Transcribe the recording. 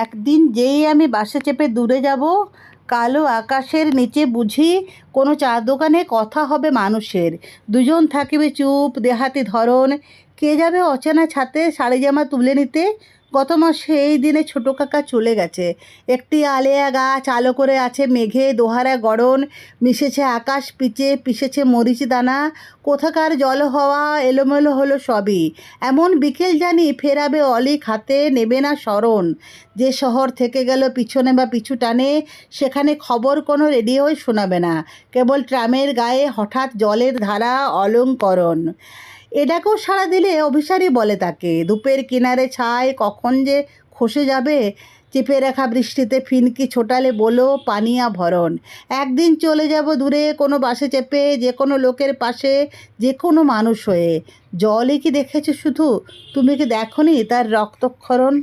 একদিন যেই আমি বাসে চেপে দূরে যাব, কালো আকাশের নিচে বুঝি কোনো চা দোকানে কথা হবে মানুষের। দুজন থাকিবে চুপ, দেহাতি ধরন। কে যাবে অচেনা ছাতে শাড়ি জামা তুলে নিতে? গত মাসে এই দিনে ছোটো কাকা চলে গেছে। একটি আলেয়া গাছ আলো করে আছে মেঘে দোহারা গড়ন, মিশেছে আকাশ পিচে, পিষেছে মরিচ দানা। কোথাকার জল হওয়া এলোমেলো হলো সবই। এমন বিকেল জানি ফেরাবে অলিক হাতে, নেবে না স্মরণ। যে শহর থেকে গেল পিছনে বা পিছু টানে, সেখানে খবর কোনো রেডিওই শোনাবে না, কেবল ট্রামের গায়ে হঠাৎ জলের ধারা, অলঙ্করণ। এটাকেও সাড়া দিলে অভিসারী বলে তাকে। ধূপের কিনারে ছাই কখন যে খসে যাবে, চেপে রাখা বৃষ্টিতে ফিনকি ছোটালে বলো পানিয়া ভরণ। একদিন চলে যাব দূরে কোনো বাসে চেপে, যে কোনো লোকের পাশে, যে কোনো মানুষ হয়ে। জলই কি দেখেছো শুধু? তুমি কি দেখোনি তার রক্তক্ষরণ?